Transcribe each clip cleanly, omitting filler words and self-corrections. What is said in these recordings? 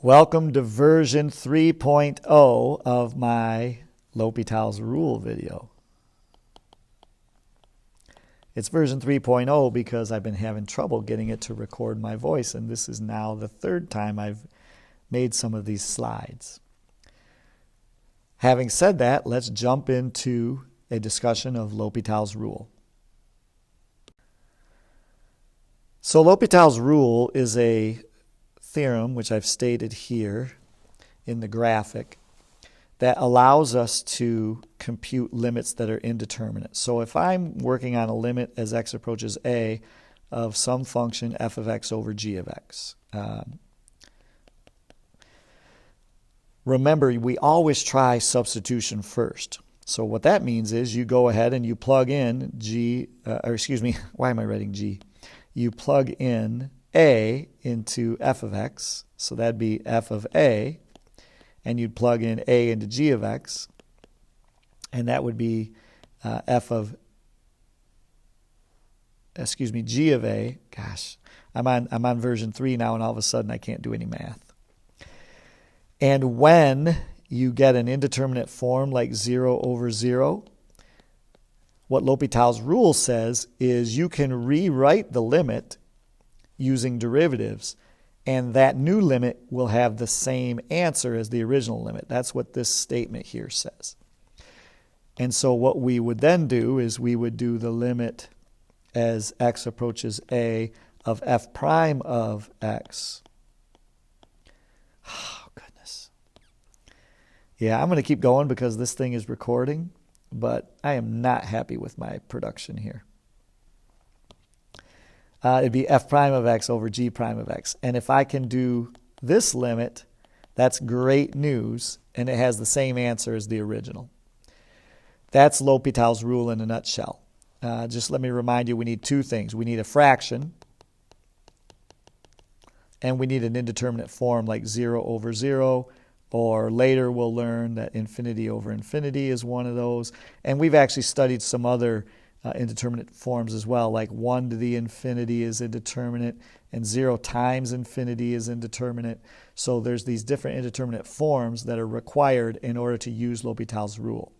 Welcome to version 3.0 of my L'Hopital's rule video. It's version 3.0 because I've been having trouble getting it to record my voice, and this is now the third time I've made some of these slides. Having said that, let's jump into a discussion of L'Hopital's rule. So L'Hopital's rule is a theorem, which I've stated here in the graphic, that allows us to compute limits that are indeterminate. So if I'm working on a limit as x approaches a of some function f of x over g of x, remember, we always try substitution first. So what that means is you go ahead and you plug in why am I writing g? You plug in a into f of x, so that'd be f of a, and you'd plug in a into g of x, and that would be g of a. Gosh, I'm on version 3 now, and all of a sudden I can't do any math. And when you get an indeterminate form like 0 over 0, what L'Hopital's rule says is you can rewrite the limit using derivatives, and that new limit will have the same answer as the original limit. That's what this statement here says. And so what we would then do is we would do the limit as x approaches a of f prime of x. Oh, goodness. Yeah, I'm going to keep going because this thing is recording, but I am not happy with my production here. It'd be f prime of x over g prime of x. And if I can do this limit, that's great news, and it has the same answer as the original. That's L'Hopital's rule in a nutshell. Just let me remind you, we need two things. We need a fraction, and we need an indeterminate form like 0 over 0, or later we'll learn that infinity over infinity is one of those. And we've actually studied some other indeterminate forms as well, like 1 to the infinity is indeterminate, and 0 times infinity is indeterminate. So there's these different indeterminate forms that are required in order to use L'Hopital's rule.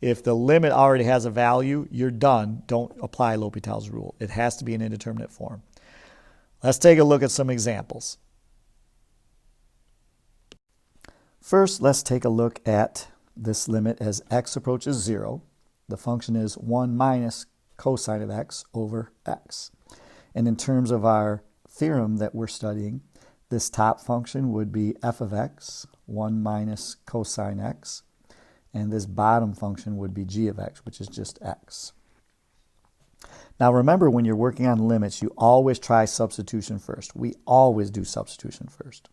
If the limit already has a value, you're done. Don't apply L'Hopital's rule. It has to be an indeterminate form. Let's take a look at some examples. First, let's take a look at this limit as x approaches 0. The function is 1 minus cosine of x over x. And in terms of our theorem that we're studying, this top function would be f of x, 1 minus cosine x, and this bottom function would be g of x, which is just x. Now remember, when you're working on limits, you always try substitution first. We always do substitution first.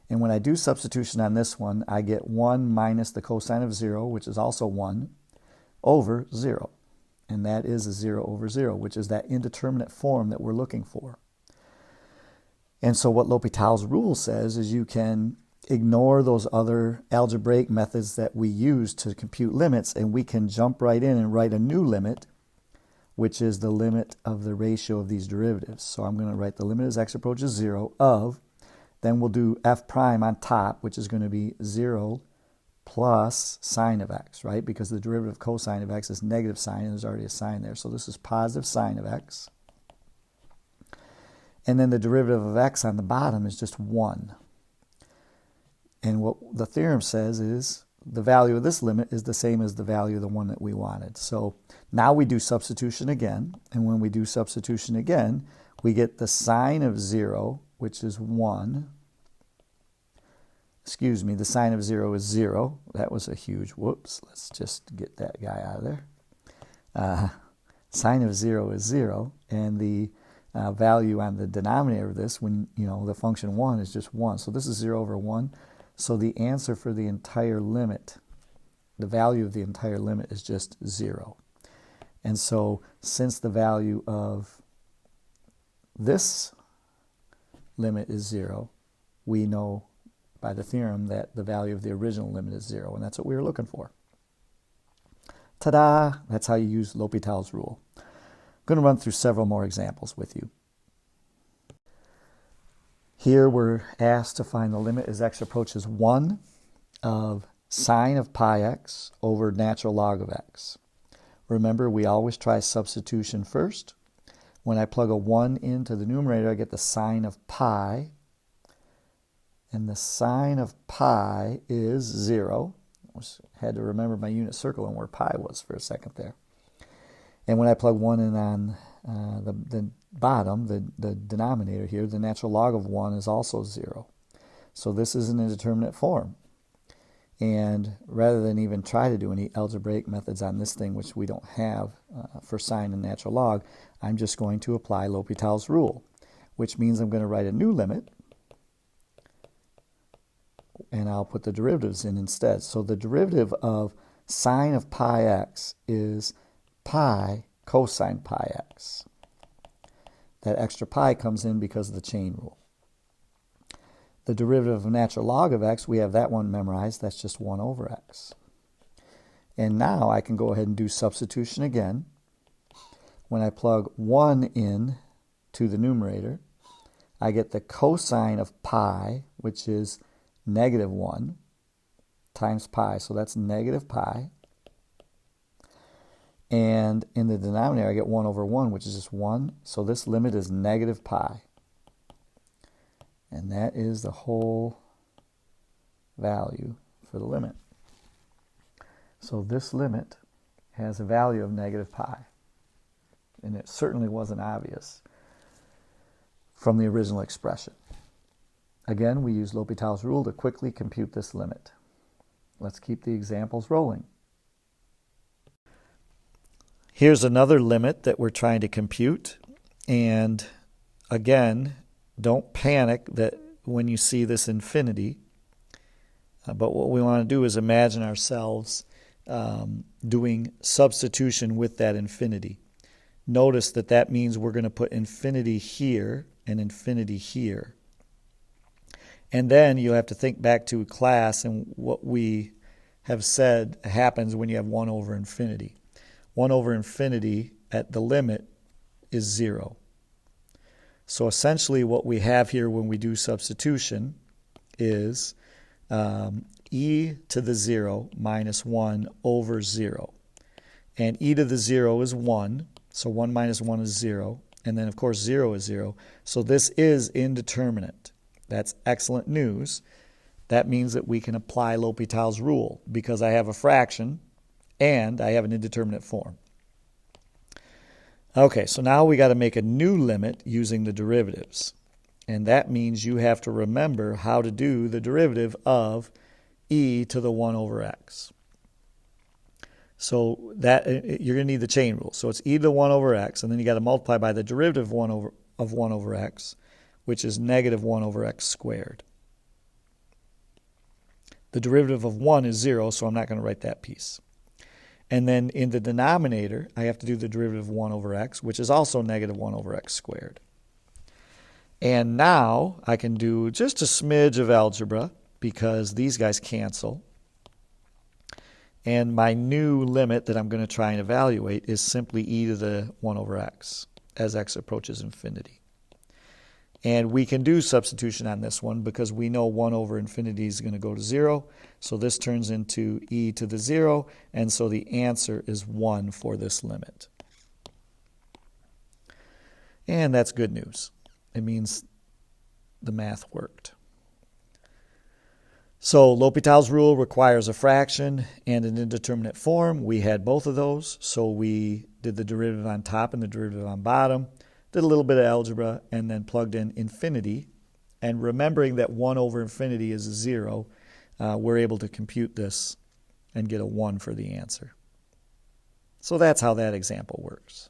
And when I do substitution on this one, I get 1 minus the cosine of 0, which is also 1, over 0. And that is a 0 over 0, which is that indeterminate form that we're looking for. And so what L'Hopital's rule says is you can ignore those other algebraic methods that we use to compute limits, and we can jump right in and write a new limit, which is the limit of the ratio of these derivatives. So I'm going to write the limit as x approaches 0 of, then we'll do f prime on top, which is going to be 0 plus sine of x, right? Because the derivative of cosine of x is negative sine, and there's already a sine there. So this is positive sine of x. And then the derivative of x on the bottom is just 1. And what the theorem says is the value of this limit is the same as the value of the one that we wanted. So now we do substitution again. And when we do substitution again, we get the sine of 0, which is 1. The sine of 0 is 0. That was a huge whoops. Let's just get that guy out of there. Sine of 0 is 0, and the value on the denominator of this, when the function 1 is just 1. So this is 0 over 1. So the answer for the entire limit, the value of the entire limit is just 0. And so since the value of this limit is 0, we know by the theorem that the value of the original limit is 0, and that's what we were looking for. Ta-da! That's how you use L'Hopital's rule. I'm going to run through several more examples with you. Here we're asked to find the limit as x approaches 1 of sine of pi x over natural log of x. Remember, we always try substitution first. When I plug a 1 into the numerator, I get the sine of pi. And the sine of pi is 0. I had to remember my unit circle and where pi was for a second there. And when I plug 1 in on the bottom, the denominator here, the natural log of 1 is also 0. So this is an indeterminate form. And rather than even try to do any algebraic methods on this thing, which we don't have for sine and natural log, I'm just going to apply L'Hopital's rule, which means I'm going to write a new limit, and I'll put the derivatives in instead. So the derivative of sine of pi x is pi cosine pi x. That extra pi comes in because of the chain rule. The derivative of natural log of x, we have that one memorized. That's just 1 over x. And now I can go ahead and do substitution again. When I plug 1 in to the numerator, I get the cosine of pi, which is negative 1 times pi. So that's negative pi. And in the denominator, I get 1 over 1, which is just 1. So this limit is negative pi. And that is the whole value for the limit. So this limit has a value of negative pi. And it certainly wasn't obvious from the original expression. Again, we use L'Hopital's rule to quickly compute this limit. Let's keep the examples rolling. Here's another limit that we're trying to compute. And again, don't panic that when you see this infinity. But what we want to do is imagine ourselves doing substitution with that infinity. Notice that that means we're going to put infinity here and infinity here. And then you have to think back to class and what we have said happens when you have 1 over infinity. 1 over infinity at the limit is 0. So essentially what we have here when we do substitution is e to the 0 minus 1 over 0. And e to the 0 is 1, so 1 minus 1 is 0. And then, of course, 0 is 0. So this is indeterminate. That's excellent news. That means that we can apply L'Hopital's rule because I have a fraction and I have an indeterminate form. Okay, so now we got to make a new limit using the derivatives. And that means you have to remember how to do the derivative of e to the 1 over x. So that you're going to need the chain rule. So it's e to the 1 over x, and then you got to multiply by the derivative of 1 over x, which is negative 1 over x squared. The derivative of 1 is 0, so I'm not going to write that piece. And then in the denominator, I have to do the derivative of 1 over x, which is also negative 1 over x squared. And now I can do just a smidge of algebra because these guys cancel. And my new limit that I'm going to try and evaluate is simply e to the 1 over x as x approaches infinity. And we can do substitution on this one because we know 1 over infinity is going to go to 0. So this turns into e to the 0, and so the answer is 1 for this limit. And that's good news. It means the math worked. So L'Hopital's rule requires a fraction and an indeterminate form. We had both of those, so we did the derivative on top and the derivative on bottom. Did a little bit of algebra, and then plugged in infinity. And remembering that 1 over infinity is 0, we're able to compute this and get a 1 for the answer. So that's how that example works.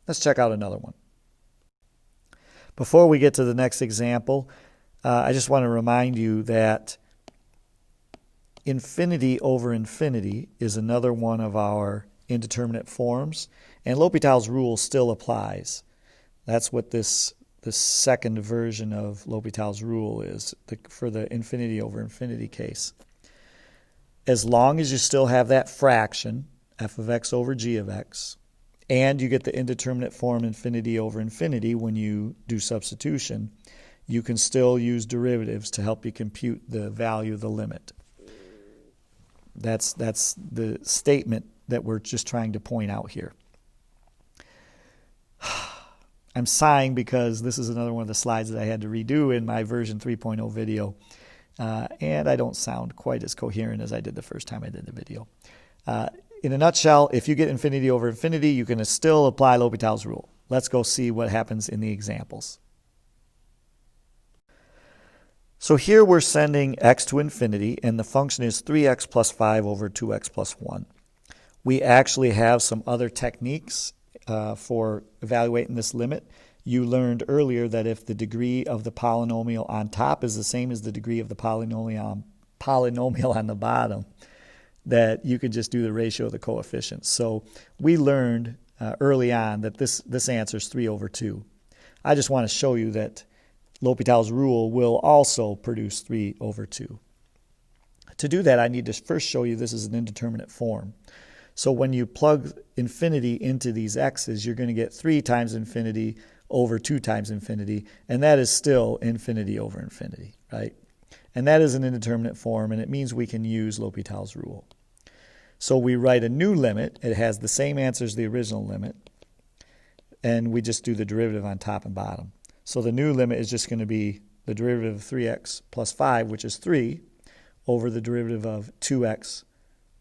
Let's check out another one. Before we get to the next example, I just want to remind you that infinity over infinity is another one of our indeterminate forms, and L'Hopital's rule still applies. That's what this second version of L'Hopital's rule is for the infinity over infinity case. As long as you still have that fraction, f of x over g of x, and you get the indeterminate form infinity over infinity when you do substitution, you can still use derivatives to help you compute the value of the limit. That's the statement that we're just trying to point out here. I'm sighing because this is another one of the slides that I had to redo in my version 3.0 video, and I don't sound quite as coherent as I did the first time I did the video. In a nutshell, if you get infinity over infinity, you can still apply L'Hopital's rule. Let's go see what happens in the examples. So here we're sending x to infinity, and the function is 3x plus 5 over 2x plus 1. We actually have some other techniques for evaluating this limit. You learned earlier that if the degree of the polynomial on top is the same as the degree of the polynomial on the bottom, that you could just do the ratio of the coefficients. So we learned early on that this answer is 3 over 2. I just want to show you that L'Hopital's rule will also produce 3 over 2. To do that, I need to first show you this is an indeterminate form. So when you plug infinity into these x's, you're going to get 3 times infinity over 2 times infinity, and that is still infinity over infinity, right? And that is an indeterminate form, and it means we can use L'Hopital's rule. So we write a new limit. It has the same answer as the original limit, and we just do the derivative on top and bottom. So the new limit is just going to be the derivative of 3x plus 5, which is 3, over the derivative of 2x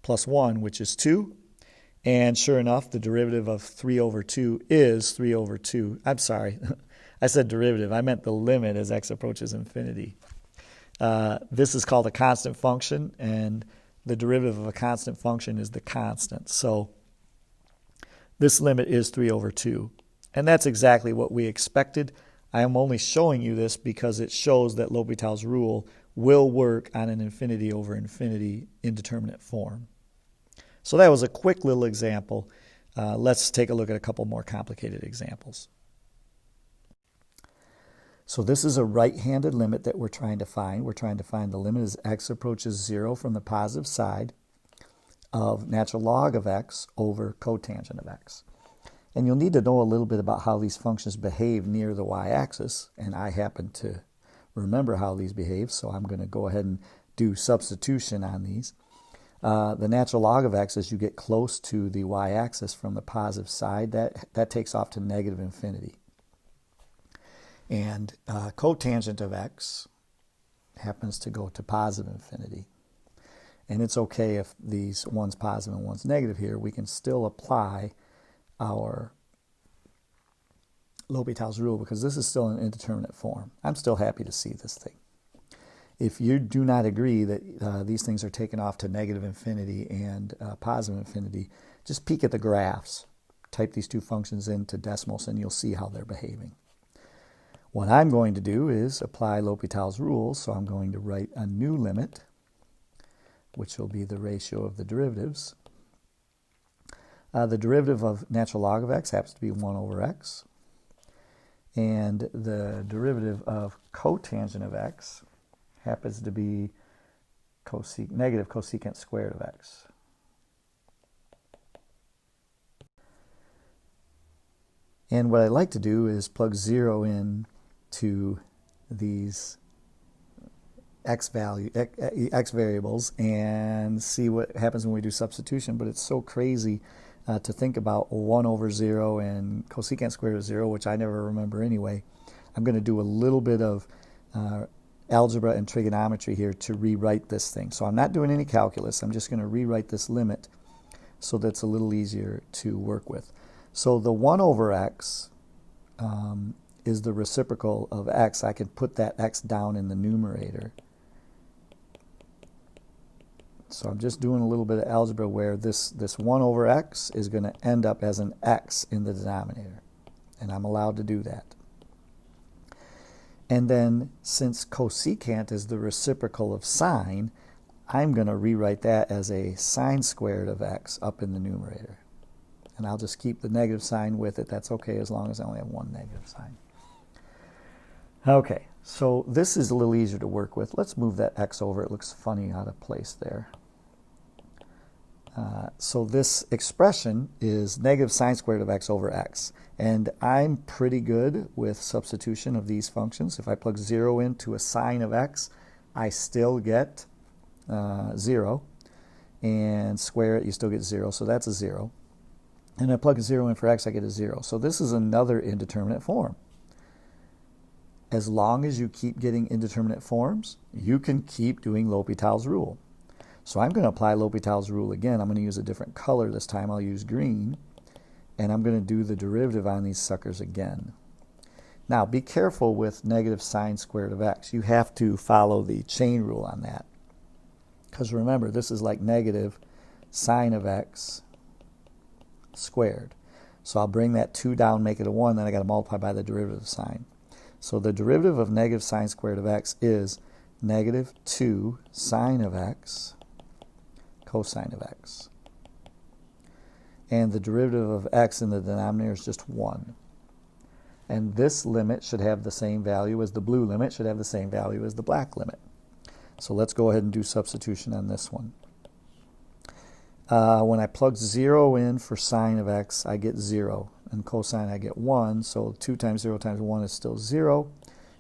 plus 1, which is 2. And sure enough, the derivative of 3 over 2 is 3 over 2. I'm sorry, I said derivative. I meant the limit as x approaches infinity. This is called a constant function, and the derivative of a constant function is the constant. So this limit is 3 over 2. And that's exactly what we expected. I am only showing you this because it shows that L'Hopital's rule will work on an infinity over infinity indeterminate form. So that was a quick little example. Let's take a look at a couple more complicated examples. So this is a right-handed limit that we're trying to find. We're trying to find the limit as x approaches 0 from the positive side of natural log of x over cotangent of x. And you'll need to know a little bit about how these functions behave near the y-axis, and I happen to remember how these behave, so I'm going to go ahead and do substitution on these. The natural log of x, as you get close to the y-axis from the positive side, that takes off to negative infinity. And cotangent of x happens to go to positive infinity. And it's okay if these one's positive and one's negative here. We can still apply our L'Hopital's rule because this is still an indeterminate form. I'm still happy to see this thing. If you do not agree that these things are taken off to negative infinity and positive infinity, just peek at the graphs. Type these two functions into decimals and you'll see how they're behaving. What I'm going to do is apply L'Hopital's rule, so I'm going to write a new limit, which will be the ratio of the derivatives. The derivative of natural log of x happens to be 1 over x. And the derivative of cotangent of x happens to be negative cosecant squared of x. And what I like to do is plug 0 in to these x variables and see what happens when we do substitution. But it's so crazy to think about 1 over 0 and cosecant squared of 0, which I never remember anyway. I'm going to do a little bit of algebra and trigonometry here to rewrite this thing. So I'm not doing any calculus. I'm just going to rewrite this limit so that's a little easier to work with. So the 1 over x is the reciprocal of x. I can put that x down in the numerator. So I'm just doing a little bit of algebra where this 1 over x is going to end up as an x in the denominator. And I'm allowed to do that. And then since cosecant is the reciprocal of sine, I'm going to rewrite that as a sine squared of x up in the numerator. And I'll just keep the negative sign with it. That's okay as long as I only have one negative sign. Okay, so this is a little easier to work with. Let's move that x over. It looks funny out of place there. So this expression is negative sine squared of x over x. And I'm pretty good with substitution of these functions. If I plug 0 into a sine of x, I still get 0. And square it, you still get 0. So that's a 0. And I plug a 0 in for x, I get a 0. So this is another indeterminate form. As long as you keep getting indeterminate forms, you can keep doing L'Hopital's rule. So I'm going to apply L'Hopital's rule again. I'm going to use a different color this time. I'll use green. And I'm going to do the derivative on these suckers again. Now, be careful with negative sine squared of x. You have to follow the chain rule on that. Because remember, this is like negative sine of x squared. So I'll bring that 2 down, make it a 1, then I got to multiply by the derivative of sine. So the derivative of negative sine squared of x is negative 2 sine of x cosine of x. And the derivative of x in the denominator is just 1. And this limit should have the same value as the blue limit, should have the same value as the black limit. So let's go ahead and do substitution on this one. When I plug 0 in for sine of x, I get 0. And cosine, I get 1. So 2 times 0 times 1 is still 0.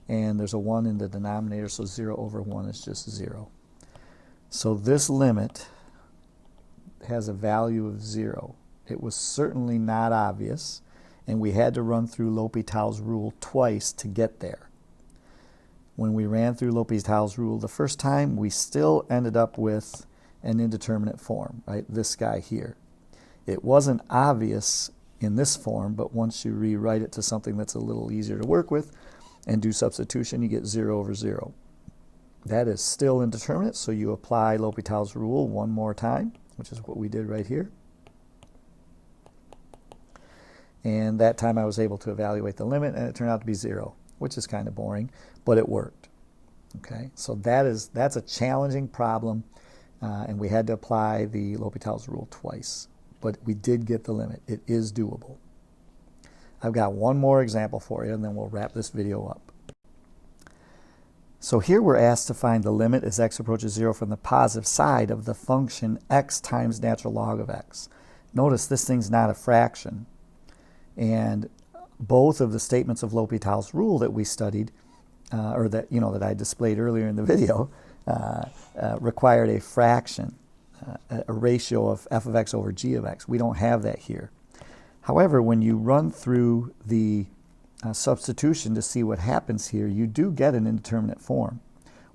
And there's a 1 in the denominator, so 0 over 1 is just 0. So this limit has a value of 0. It was certainly not obvious, and we had to run through L'Hopital's rule twice to get there. When we ran through L'Hopital's rule the first time, we still ended up with an indeterminate form, right? This guy here. It wasn't obvious in this form, but once you rewrite it to something that's a little easier to work with and do substitution, you get 0 over 0. That is still indeterminate, so you apply L'Hopital's rule one more time, which is what we did right here. And that time I was able to evaluate the limit, and it turned out to be 0, which is kind of boring, but it worked. Okay, so that's a challenging problem, and we had to apply the L'Hopital's rule twice. But we did get the limit. It is doable. I've got one more example for you, and then we'll wrap this video up. So here we're asked to find the limit as x approaches 0 from the positive side of the function x times natural log of x. Notice this thing's not a fraction. And both of the statements of L'Hopital's rule that we studied, or that I displayed earlier in the video, required a fraction, a ratio of f of x over g of x. We don't have that here. However, when you run through the substitution to see what happens here, you do get an indeterminate form,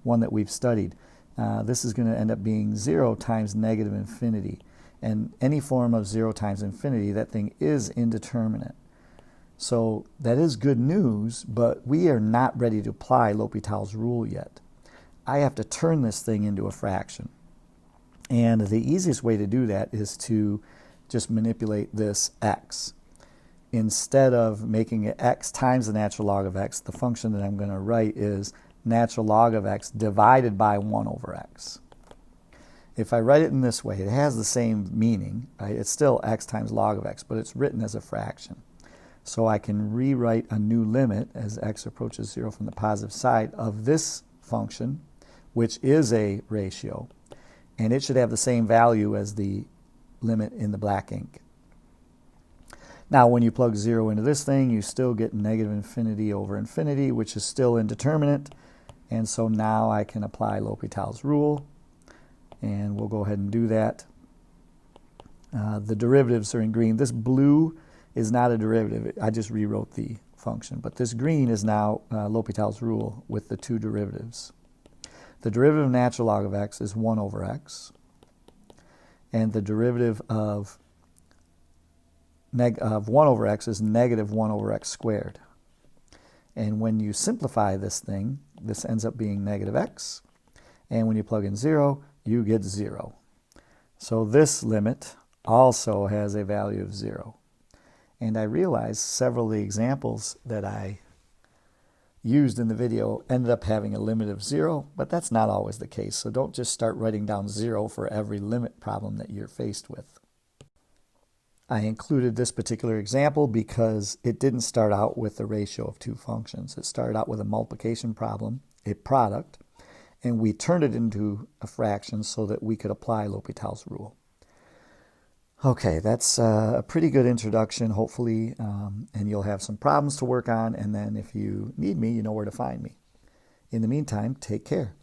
one that we've studied. This is going to end up being 0 times negative infinity. And any form of 0 times infinity, that thing is indeterminate. So that is good news, but we are not ready to apply L'Hopital's rule yet. I have to turn this thing into a fraction. And the easiest way to do that is to just manipulate this x. Instead of making it x times the natural log of x, the function that I'm going to write is natural log of x divided by 1 over x. If I write it in this way, it has the same meaning, right? It's still x times log of x, but it's written as a fraction. So I can rewrite a new limit as x approaches 0 from the positive side of this function, which is a ratio, and it should have the same value as the limit in the black ink. Now, when you plug 0 into this thing, you still get negative infinity over infinity, which is still indeterminate, and so now I can apply L'Hopital's rule. And we'll go ahead and do that. The derivatives are in green. This blue is not a derivative. I just rewrote the function. But this green is now L'Hopital's rule with the two derivatives. The derivative of natural log of x is 1 over x. And the derivative of 1 over x is negative 1 over x squared. And when you simplify this thing, this ends up being negative x. And when you plug in 0, you get 0. So this limit also has a value of 0. And I realized several of the examples that I used in the video ended up having a limit of 0, but that's not always the case. So don't just start writing down 0 for every limit problem that you're faced with. I included this particular example because it didn't start out with a ratio of two functions. It started out with a multiplication problem, a product, and we turned it into a fraction so that we could apply L'Hopital's rule. Okay, that's a pretty good introduction, hopefully, and you'll have some problems to work on, and then if you need me, you know where to find me. In the meantime, take care.